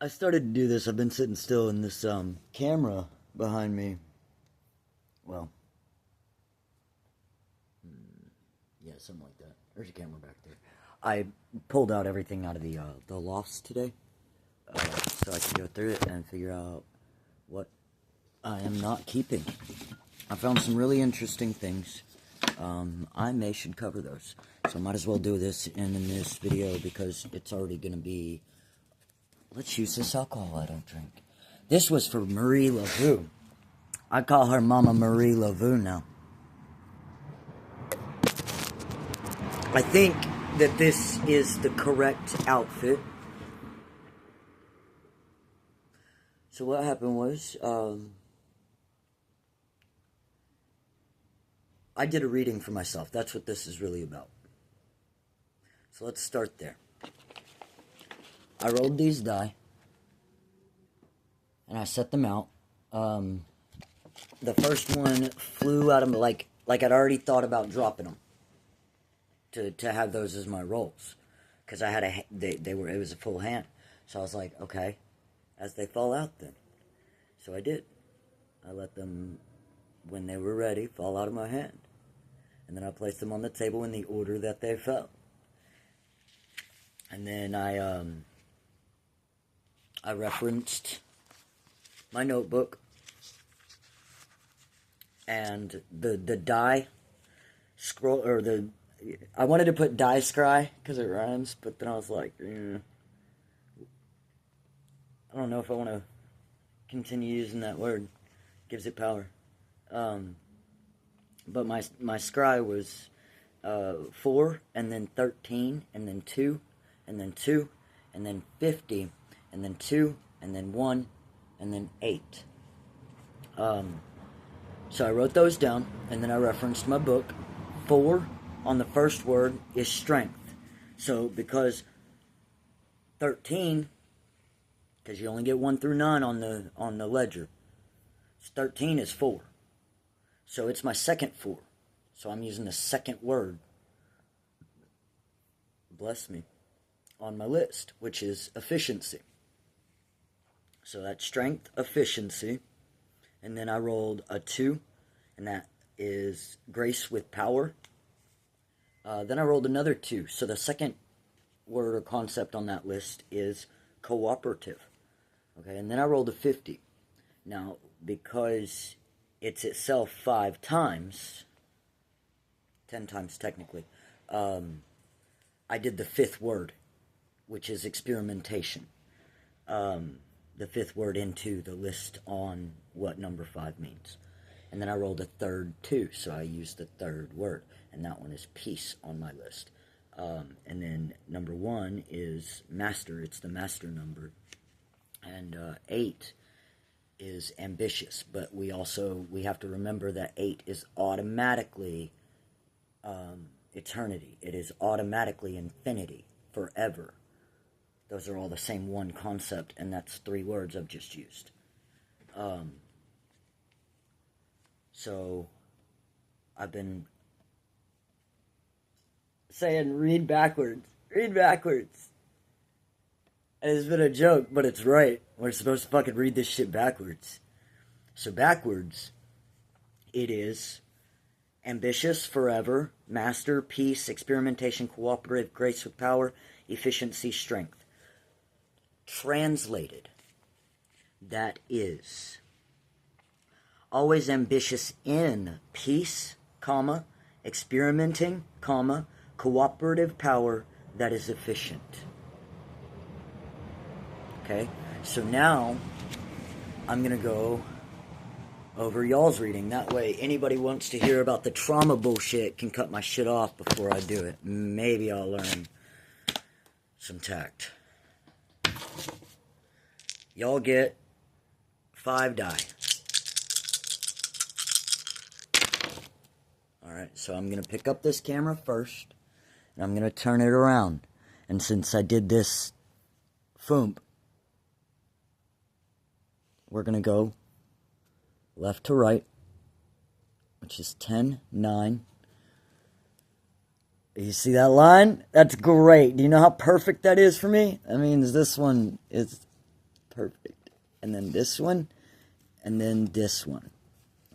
I started to do this. I've been sitting still in this camera behind me. Well, yeah, something like that. There's a camera back there. I pulled out everything out of the lofts today, so I can go through it and figure out what I am not keeping. I found some really interesting things. I should cover those, so I might as well do this in this video because it's already going to be. Let's use this alcohol I don't drink. This was for Marie Laveau. I call her Mama Marie Laveau now. I think that this is the correct outfit. So what happened was, I did a reading for myself. That's what this is really about. So let's start there. I rolled these die, and I set them out. The first one flew out of me, like I'd already thought about dropping them to have those as my rolls, because I had it was a full hand. So I was like, okay, as they fall out then. So I did. I let them, when they were ready, fall out of my hand, and then I placed them on the table in the order that they fell. And then I referenced my notebook and the die scroll, or I wanted to put die scry because it rhymes, but then I was like, I don't know if I want to continue using that word. Gives it power. But my scry was 4, and then 13, and then 2, and then 2, and then 50, and then 2, and then 1, and then 8. So I wrote those down, and then I referenced my book. 4 on the first word is strength. So because 13, because you only get 1 through 9 on the ledger, 13 is 4. So it's my second 4. So I'm using the second word, bless me, on my list, which is efficiency. So that's strength, efficiency. And then I rolled a 2, and that is grace with power. Then I rolled another 2. So the second word or concept on that list is cooperative. Okay, and then I rolled a 50. Now, because it's itself 5 times, 10 times technically, I did the 5th word, which is experimentation. The 5th word into the list on what number 5 means. And then I rolled a third 2, so I used the 3rd word, and that one is peace on my list. And then number 1 is master. It's the master number. And 8 is ambitious, but we have to remember that 8 is automatically eternity. It is automatically infinity, forever. Those are all the same one concept, and that's 3 words I've just used. So I've been saying read backwards. And it's been a joke, but it's right. We're supposed to fucking read this shit backwards. So backwards, it is ambitious, forever, master, peace, experimentation, cooperative, grace with power, efficiency, strength. Translated, that is always ambitious in peace, comma, experimenting, comma, cooperative power that is efficient. Okay, so now I'm going to go over y'all's reading. That way anybody wants to hear about the trauma bullshit can cut my shit off before I do it. Maybe I'll learn some tact. Y'all get 5 die. Alright, so I'm going to pick up this camera first, and I'm going to turn it around. And since I did this foomp, we're going to go left to right, which is 10, 9. You see that line? That's great. Do you know how perfect that is for me? That means this one is Perfect. And then this one, and then this one.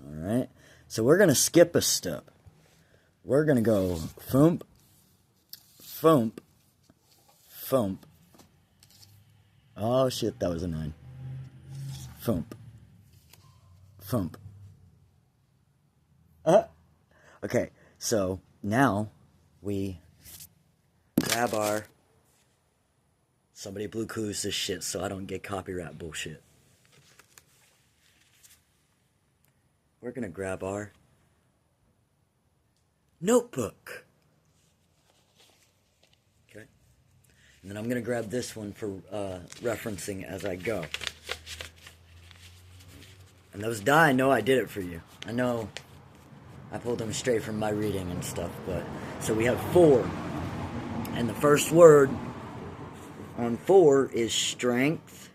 Alright? So we're going to skip a step. We're going to go thump, thump, thump. Oh shit, that was a 9. Thump, thump. Okay, so now we grab our... Somebody blue clues this shit so I don't get copyright bullshit. We're gonna grab our notebook. Okay. And then I'm gonna grab this one for referencing as I go. And those die, I know I did it for you. I know I pulled them straight from my reading and stuff, but... So we have 4. And the first word on 4 is strength.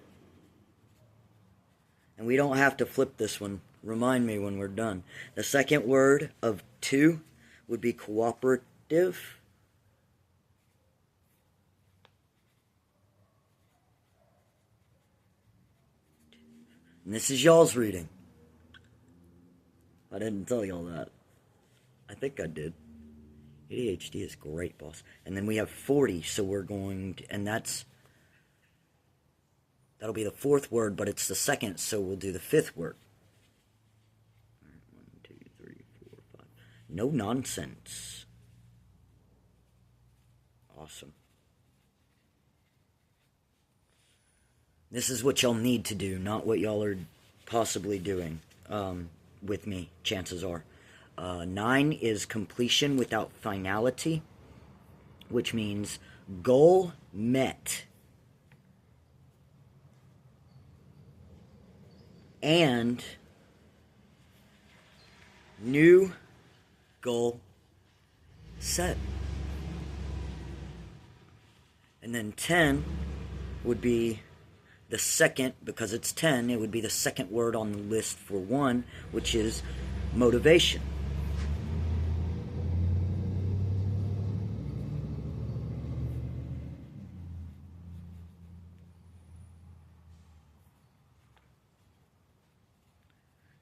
And we don't have to flip this one. Remind me when we're done. The second word of 2 would be cooperative. And this is y'all's reading. I didn't tell y'all that. I think I did. ADHD is great, boss. And then we have 40, so we're going to... And that'll be the 4th word, but it's the 2nd, so we'll do the 5th word. 1, 2, 3, 4, 5. No nonsense. Awesome. This is what y'all need to do, not what y'all are possibly doing with me, chances are. 9 is completion without finality, which means goal met. And new goal set. And then 10 would be the second, because it's 10, it would be the second word on the list for 1, which is motivation.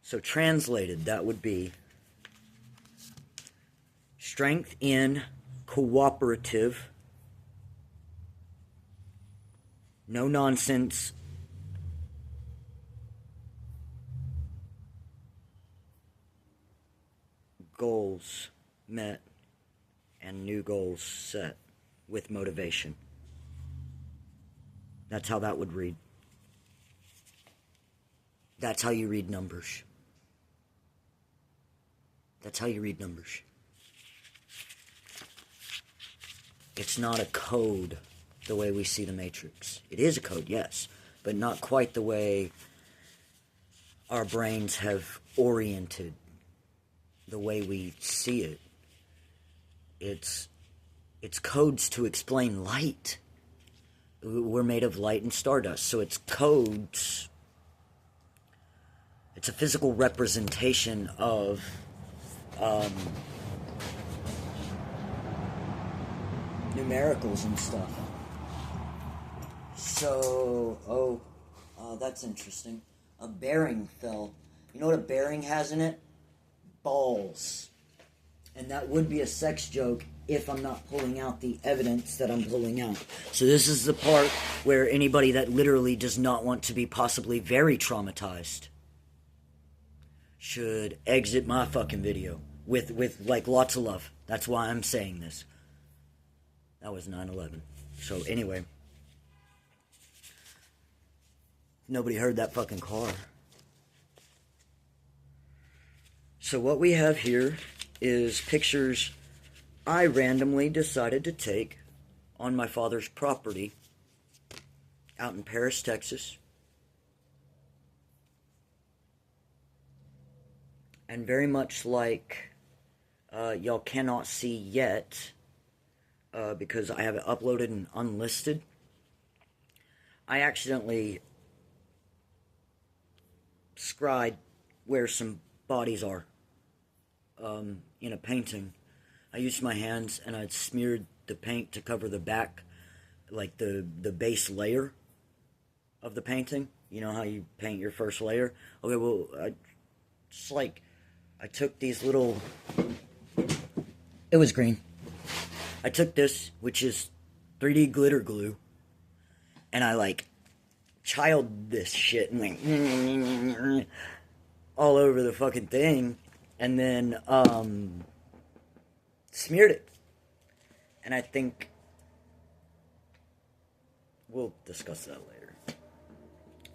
So translated, that would be strength in cooperative, no nonsense, goals met, and new goals set with motivation. That's how that would read. That's how you read numbers. That's how you read numbers. It's not a code the way we see the Matrix. It is a code, yes, but not quite the way our brains have oriented the way we see it. It's codes to explain light. We're made of light and stardust, so it's codes. It's a physical representation of numericals and stuff. So, that's interesting. A bearing fell. You know what a bearing has in it? Balls. And that would be a sex joke if I'm not pulling out the evidence that I'm pulling out. So this is the part where anybody that literally does not want to be possibly very traumatized should exit my fucking video with like lots of love. That's why I'm saying this. That was 9/11. So anyway, nobody heard that fucking car. So what we have here is pictures I randomly decided to take on my father's property out in Paris, Texas. And very much like y'all cannot see yet, because I have it uploaded and unlisted, I accidentally scried where some bodies are in a painting. I used my hands and I'd smeared the paint to cover the back, like the base layer of the painting. You know how you paint your first layer? Okay, well, just like, I took these little... It was green. I took this, which is 3D glitter glue, and I, like, child this shit and went all over the fucking thing, and then smeared it. And I think we'll discuss that later.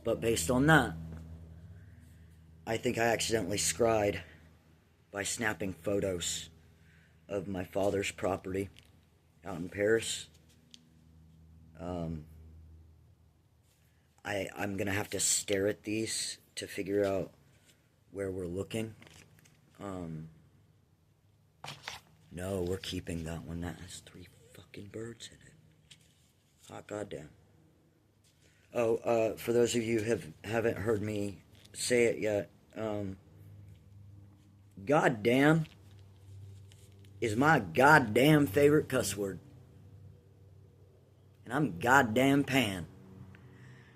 But based on that, I think I accidentally scried by snapping photos of my father's property out in Paris. I'm gonna have to stare at these to figure out where we're looking. No, we're keeping that one. That has 3 fucking birds in it. Hot goddamn. Oh, for those of you who haven't heard me say it yet, goddamn is my goddamn favorite cuss word. And I'm goddamn Pan.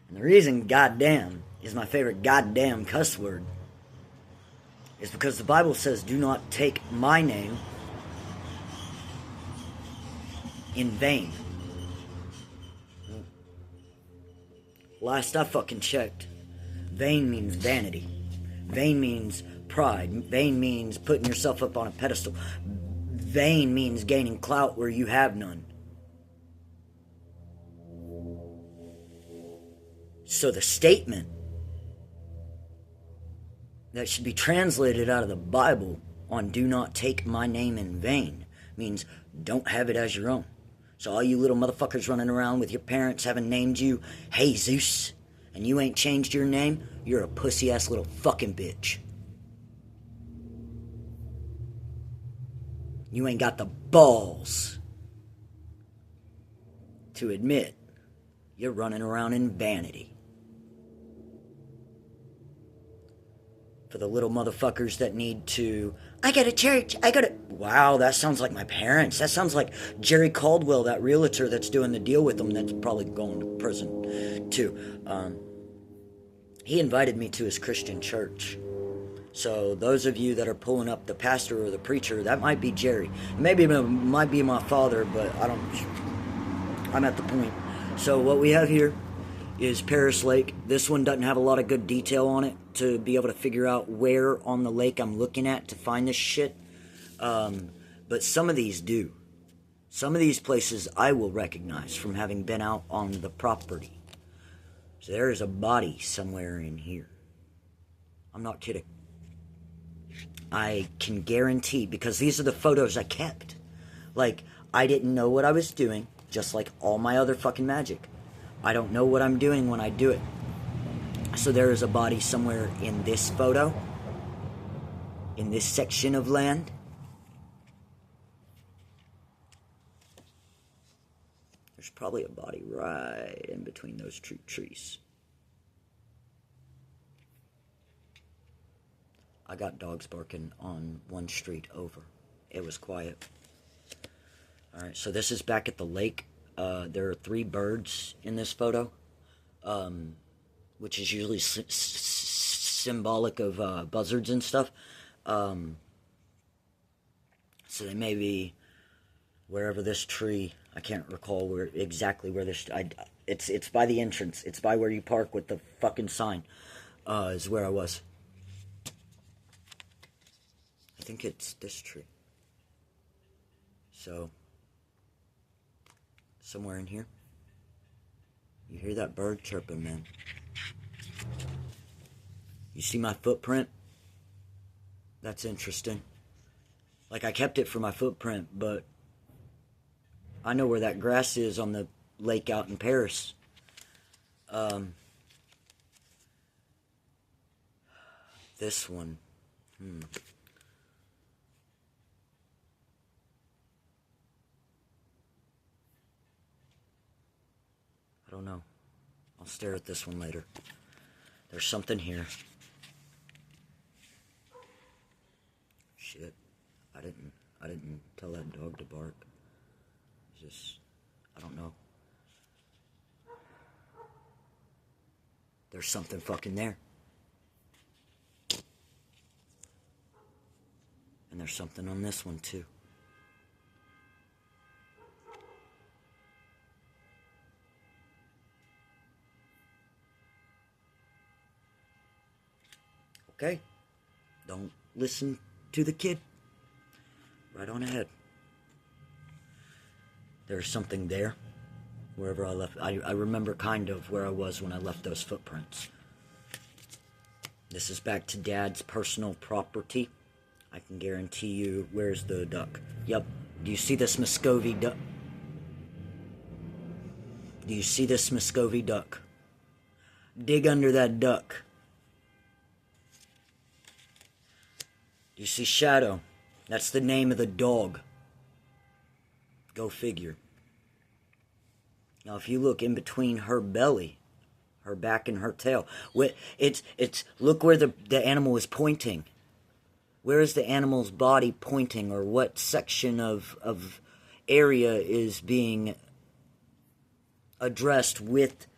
And the reason goddamn is my favorite goddamn cuss word is because the Bible says, do not take my name in vain. Last I fucking checked, vain means vanity. Vain means pride. Vain means putting yourself up on a pedestal. Vain means gaining clout where you have none. So the statement that should be translated out of the Bible on do not take my name in vain means don't have it as your own. So all you little motherfuckers running around with your parents having named you Jesus and you ain't changed your name, you're a pussy-ass little fucking bitch. You ain't got the balls to admit you're running around in vanity. For the little motherfuckers that need to, I go to church, I go to... Wow, that sounds like my parents. That sounds like Jerry Caldwell, that realtor that's doing the deal with them that's probably going to prison too. He invited me to his Christian church. So those of you that are pulling up the pastor or the preacher, that might be Jerry. Maybe it might be my father, but I'm at the point. So what we have here is Paris Lake. This one doesn't have a lot of good detail on it to be able to figure out where on the lake I'm looking at to find this shit. But some of these do. Some of these places I will recognize from having been out on the property. So there is a body somewhere in here. I'm not kidding. I can guarantee, because these are the photos I kept. Like, I didn't know what I was doing, just like all my other fucking magic. I don't know what I'm doing when I do it. So there is a body somewhere in this photo, in this section of land. There's probably a body right in between those trees. I got dogs barking on one street over. It was quiet. Alright, so this is back at the lake. There are 3 birds in this photo, which is usually symbolic of buzzards and stuff. So they may be wherever this tree, I can't recall exactly where this, it's by the entrance. It's by where you park with the fucking sign, is where I was. I think it's this tree. So, somewhere in here. You hear that bird chirping, man. You see my footprint? That's interesting. Like, I kept it for my footprint, but I know where that grass is on the lake out in Paris. This one. I don't know. I'll stare at this one later. There's something here. Shit. I didn't tell that dog to bark. It's just, I don't know. There's something fucking there. And there's something on this one too. Okay? Don't listen to the kid. Right on ahead. There's something there. Wherever I left. I remember kind of where I was when I left those footprints. This is back to Dad's personal property. I can guarantee you, where's the duck? Yep. Do you see this Muscovy duck? Do you see this Muscovy duck? Dig under that duck. Do you see Shadow? That's the name of the dog. Go figure. Now, if you look in between her belly, her back and her tail, it's look where the animal is pointing. Where is the animal's body pointing, or what section of area is being addressed with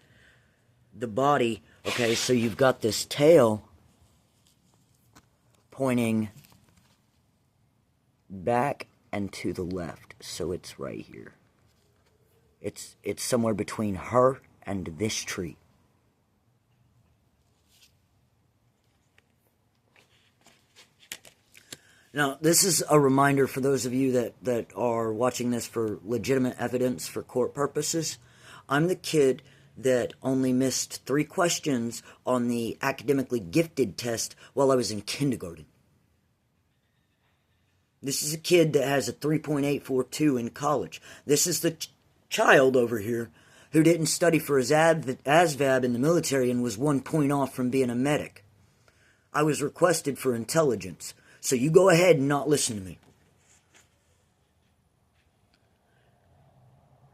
the body? Okay, so you've got this tail pointing back and to the left, so it's right here. It's somewhere between her and this tree. Now, this is a reminder for those of you that are watching this for legitimate evidence for court purposes. I'm the kid that only missed 3 questions on the academically gifted test while I was in kindergarten. This is a kid that has a 3.842 in college. This is the child over here who didn't study for his ASVAB in the military and was 1 point off from being a medic. I was requested for intelligence, so you go ahead and not listen to me.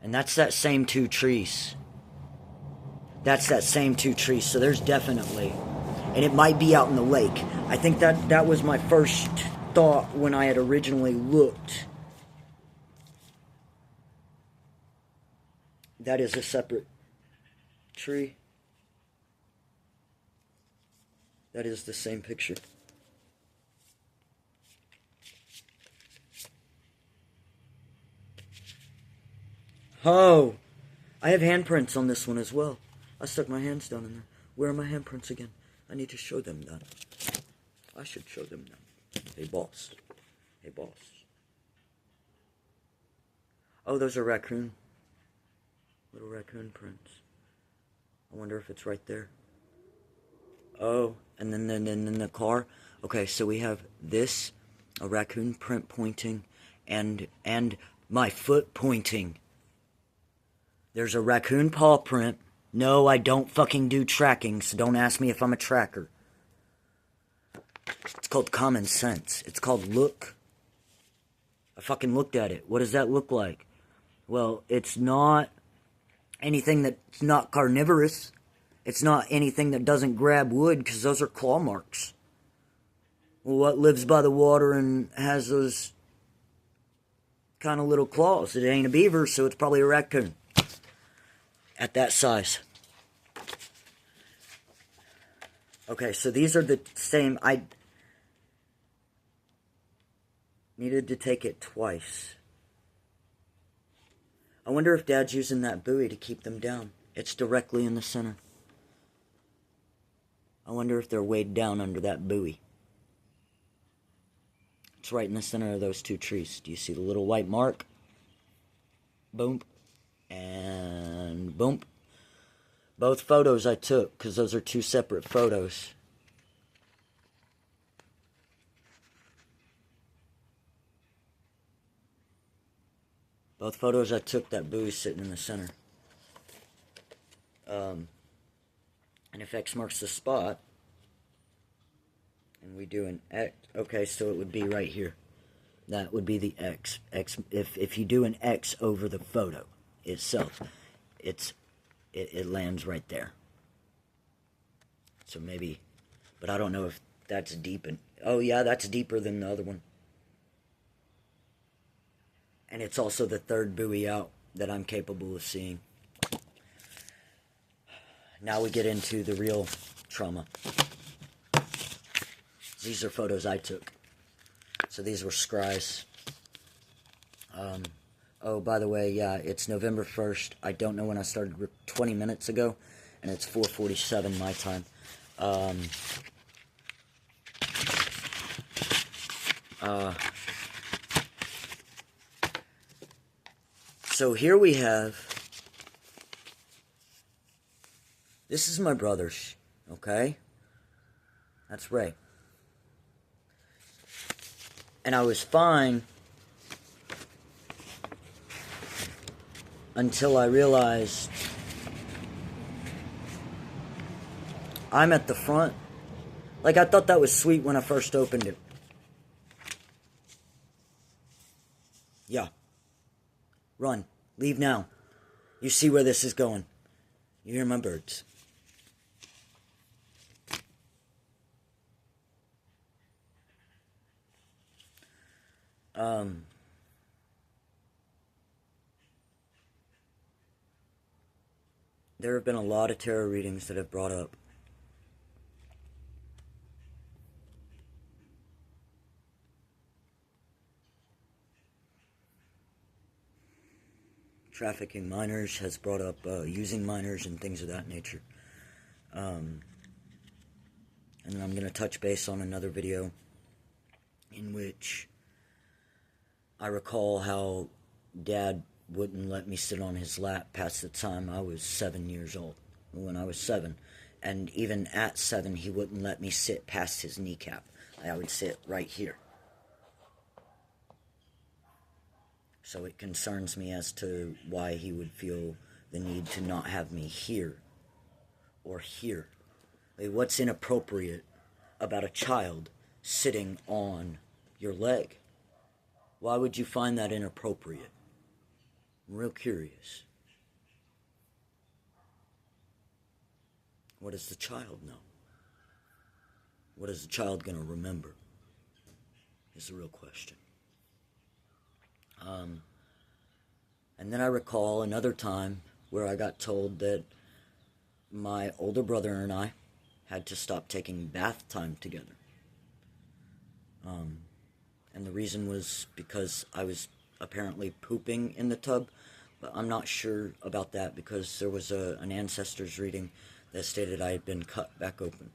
And that's that same 2 trees. That's that same 2 trees, so there's definitely, and it might be out in the lake. I think that was my first thought when I had originally looked. That is a separate tree. That is the same picture. Oh, I have handprints on this one as well. I stuck my hands down in there. Where are my handprints again? I need to show them that. I should show them that. Hey, boss. Hey, boss. Oh, those are raccoon. Little raccoon prints. I wonder if it's right there. Oh, and then the car. Okay, so we have this, a raccoon print pointing, and my foot pointing. There's a raccoon paw print. No, I don't fucking do tracking, so don't ask me if I'm a tracker. It's called common sense. It's called look. I fucking looked at it. What does that look like? Well, it's not anything that's not carnivorous. It's not anything that doesn't grab wood, because those are claw marks. Well, what lives by the water and has those kind of little claws? It ain't a beaver, so it's probably a raccoon. At that size. Okay, so these are the same. I needed to take it twice. I wonder if Dad's using that buoy to keep them down. It's directly in the center. I wonder if they're weighed down under that buoy. It's right in the center of those 2 trees. Do you see the little white mark? Boom. And boom. Both photos I took, because those are 2 separate photos. Both photos I took, that buoy sitting in the center. And if X marks the spot, and we do an X, okay, so it would be right here. That would be the X. If you do an X over the photo itself, it lands right there. So maybe, but I don't know if that's deep. Oh yeah, that's deeper than the other one. And it's also the 3rd buoy out that I'm capable of seeing. now we get into the real trauma. These are photos I took. So these were Scry's. Oh, by the way, yeah, it's November 1st. I don't know when I started, 20 minutes ago, and it's 4:47 my time. So here we have, this is my brother's, okay? That's Ray. And I was fine until I realized I'm at the front. Like, I thought that was sweet when I first opened it. Yeah. Run. Leave now. You see where this is going. You hear my birds. There have been a lot of tarot readings that have brought up trafficking minors, has brought up using minors and things of that nature. And then I'm going to touch base on another video in which I recall how Dad wouldn't let me sit on his lap past the time I was 7 years old, when I was 7. And even at 7, he wouldn't let me sit past his kneecap. I would sit right here. So it concerns me as to why he would feel the need to not have me here or here. Like, what's inappropriate about a child sitting on your leg? Why would you find that inappropriate? I'm real curious. What does the child know? What is the child going to remember? Is the real question. And then I recall another time where I got told that my older brother and I had to stop taking bath time together. And the reason was because I was apparently pooping in the tub, but I'm not sure about that because there was an ancestor's reading that stated I had been cut back open.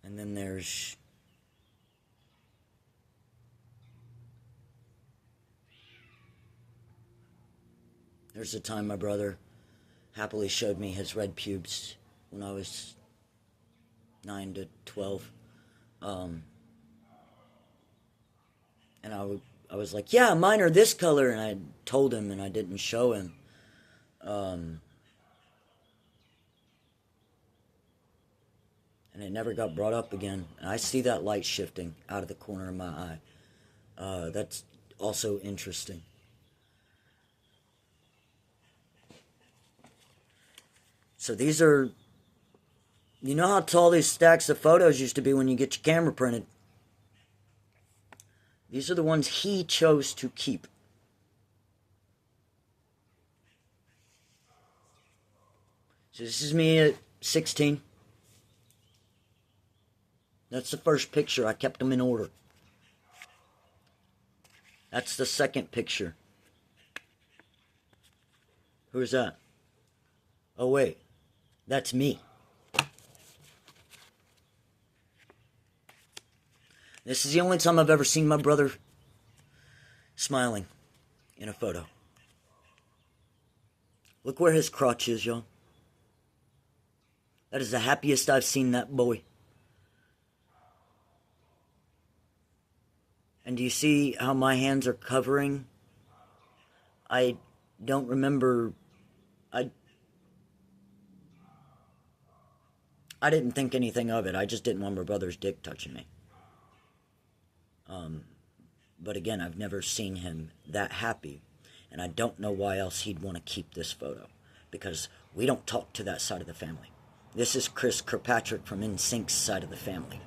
And then there's the time my brother happily showed me his red pubes when I was 9 to 12. And I was like, yeah, mine are this color, and I told him and I didn't show him. And it never got brought up again. And I see that light shifting out of the corner of my eye. That's also interesting. So these are, you know how tall these stacks of photos used to be when you get your camera printed? These are the ones he chose to keep. So this is me at 16. That's the first picture. I kept them in order. That's the second picture. Who's that? Oh, wait. That's me. This is the only time I've ever seen my brother smiling in a photo. Look where his crotch is, y'all. That is the happiest I've seen that boy. And do you see how my hands are covering? I don't remember. I didn't think anything of it. I just didn't want my brother's dick touching me. But again, I've never seen him that happy. And I don't know why else he'd want to keep this photo. Because we don't talk to that side of the family. This is Chris Kirkpatrick from NSYNC's side of the family.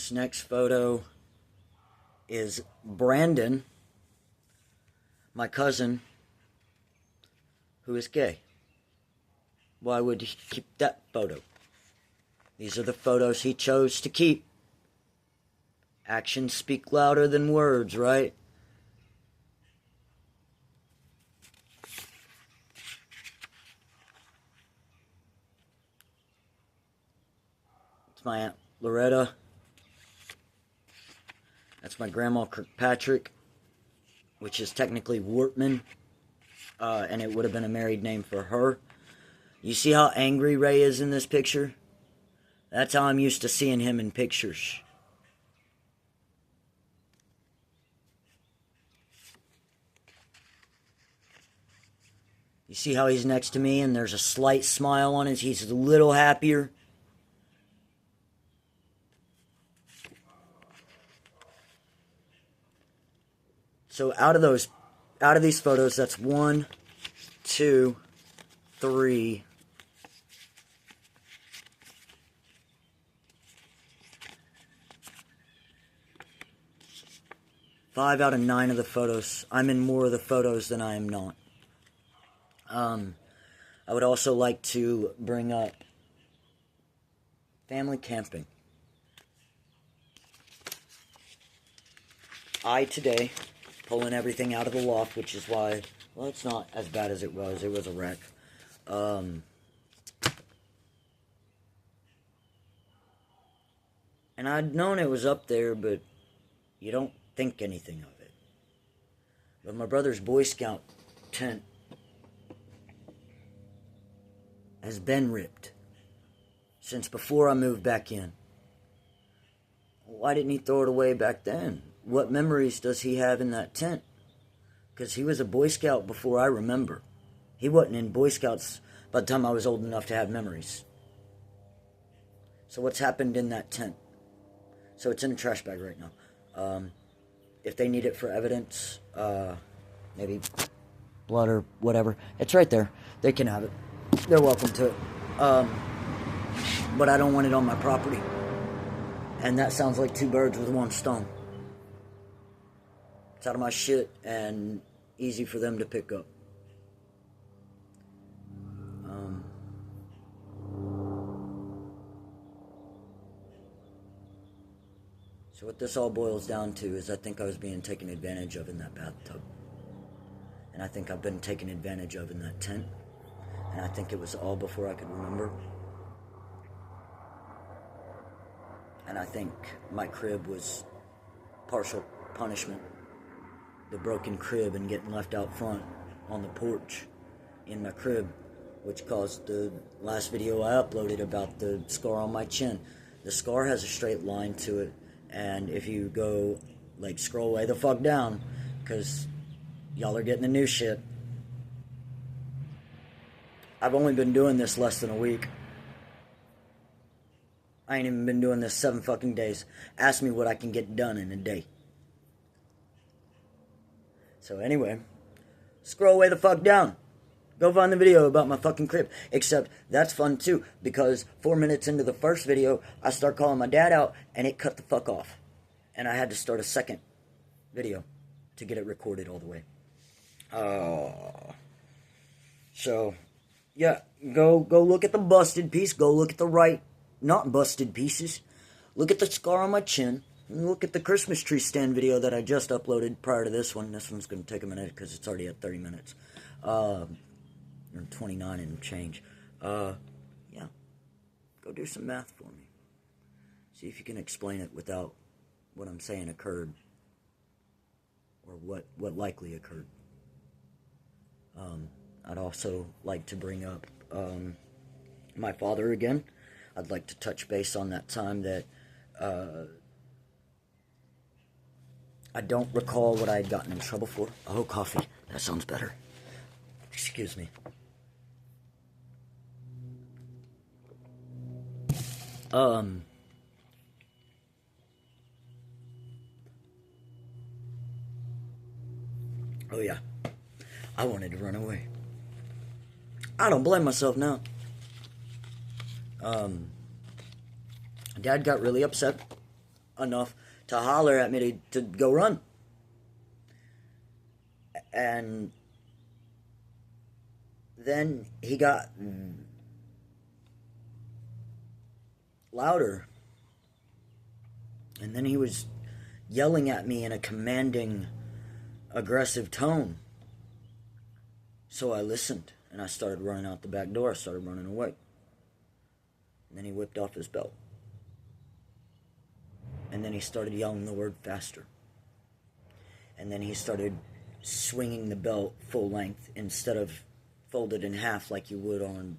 This next photo is Brandon, my cousin, who is gay. Why would he keep that photo? These are the photos he chose to keep. Actions speak louder than words, right? It's my Aunt Loretta. That's my grandma Kirkpatrick, which is technically Wortman, and it would have been a married name for her. You see how angry Ray is in this picture? That's how I'm used to seeing him in pictures. You see how he's next to me and there's a slight smile on his, he's a little happier. So out of these photos, that's 1, 2, 3, 5 out of 9 of the photos. I'm in more of the photos than I am not. I would also like to bring up family camping. Today, pulling everything out of the loft, which is why, well, it's not as bad as it was. It was a wreck. And I'd known it was up there, but you don't think anything of it. But my brother's Boy Scout tent has been ripped since before I moved back in. Why didn't he throw it away back then? What memories does he have in that tent? Because he was a Boy Scout before I remember. He wasn't in Boy Scouts by the time I was old enough to have memories. So what's happened in that tent? So it's in a trash bag right now. If they need it for evidence, maybe blood or whatever, it's right there. They can have it. They're welcome to it. But I don't want it on my property. And that sounds like 2 birds with 1 stone. It's out of my shit and easy for them to pick up. So what this all boils down to is I think I was being taken advantage of in that bathtub. And I think I've been taken advantage of in that tent. And I think it was all before I could remember. And I think my crib was partial punishment. The broken crib and getting left out front on the porch in my crib, which caused the last video I uploaded about the scar on my chin. The scar has a straight line to it, and if you go, like, scroll way the fuck down, because y'all are getting the new shit. I've only been doing this less than a week. I ain't even been doing this 7 fucking days. Ask me what I can get done in a day. So anyway, scroll way the fuck down. Go find the video about my fucking crib. Except that's fun too, because 4 minutes into the first video, I start calling my dad out, and it cut the fuck off. And I had to start a second video to get it recorded all the way. So, yeah, go look at the busted piece. Go look at the not busted pieces. Look at the scar on my chin. And look at the Christmas tree stand video that I just uploaded prior to this one. This one's going to take a minute because it's already at 30 minutes. Or 29 and change. Yeah. Go do some math for me. See if you can explain it without what I'm saying occurred. Or what likely occurred. I'd also like to bring up my father again. I'd like to touch base on that time that I don't recall what I had gotten in trouble for. Oh, coffee. That sounds better. Excuse me. Oh yeah. I wanted to run away. I don't blame myself now. Dad got really upset enough to holler at me to go run. And then he got louder. And then he was yelling at me in a commanding, aggressive tone. So I listened, and I started running out the back door. I started running away. And then he whipped off his belt. And then he started yelling the word faster. And then he started swinging the belt full length instead of folded in half like you would on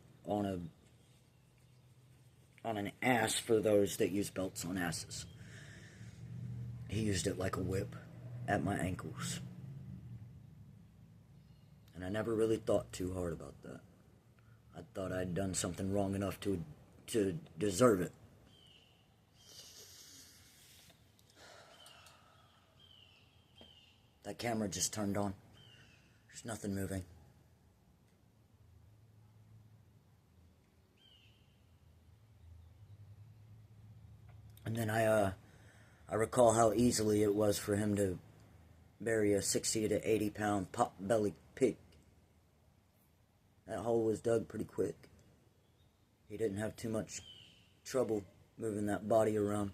an ass for those that use belts on asses. He used it like a whip at my ankles. And I never really thought too hard about that. I thought I'd done something wrong enough to deserve it. That camera just turned on. There's nothing moving. And then I recall how easily it was for him to bury a 60 to 80 pound pot-bellied pig. That hole was dug pretty quick. He didn't have too much trouble moving that body around.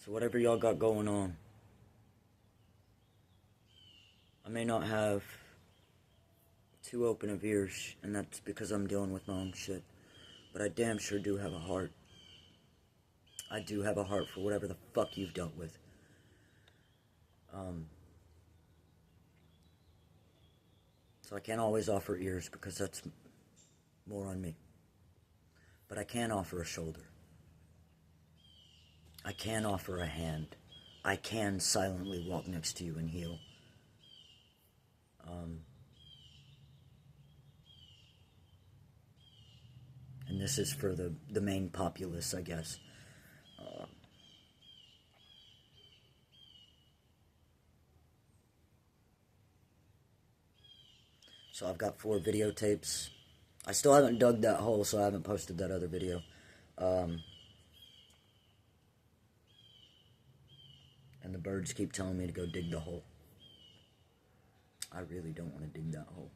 So whatever y'all got going on, I may not have too open of ears, and that's because I'm dealing with my own shit. But I damn sure do have a heart. I do have a heart for whatever the fuck you've dealt with. So I can't always offer ears because that's more on me. But I can offer a shoulder. I can offer a hand. I can silently walk next to you and heal. And this is for the main populace, I guess. So I've got 4 videotapes. I still haven't dug that hole, so I haven't posted that other video. And the birds keep telling me to go dig the hole. I really don't want to dig that hole.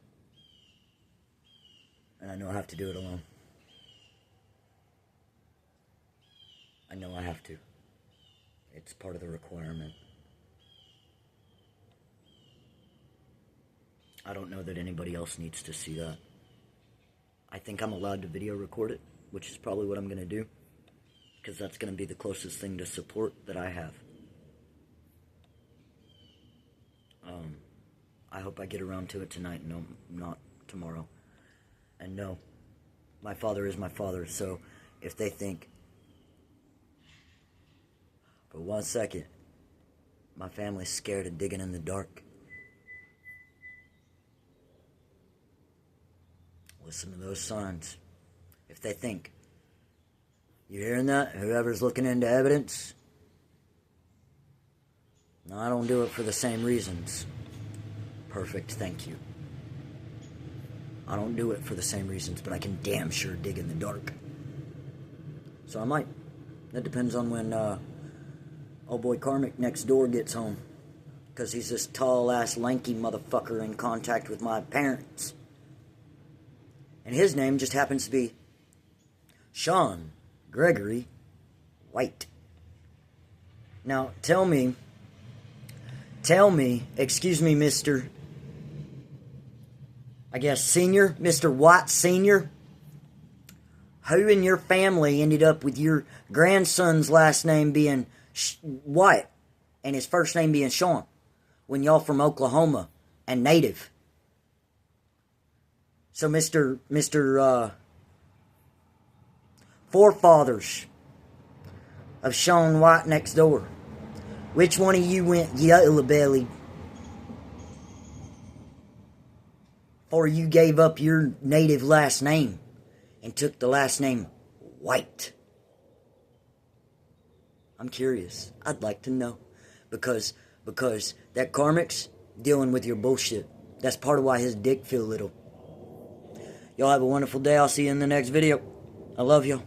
And I know I have to do it alone. I know I have to. It's part of the requirement. I don't know that anybody else needs to see that. I think I'm allowed to video record it, which is probably what I'm going to do. Because that's going to be the closest thing to support that I have. I hope I get around to it tonight, no, not tomorrow. And no, my father is my father, so if they think, for 1 second, my family's scared of digging in the dark, listen to those signs. If they think, you hearing that? Whoever's looking into evidence? No, I don't do it for the same reasons. Perfect, thank you. I don't do it for the same reasons, but I can damn sure dig in the dark. So I might. That depends on when old boy Karmic next door gets home. Because he's this tall-ass, lanky motherfucker in contact with my parents. And his name just happens to be Sean Gregory White. Now, tell me, excuse me, Mr. I guess Senior, Mr. White Senior, who in your family ended up with your grandson's last name being White and his first name being Sean when y'all from Oklahoma and native? So, Mr. Forefathers of Sean White next door, which one of you went yellow-bellied or you gave up your native last name and took the last name White? I'm curious. I'd like to know. Because that Karmic's dealing with your bullshit. That's part of why his dick feel little. Y'all have a wonderful day. I'll see you in the next video. I love you.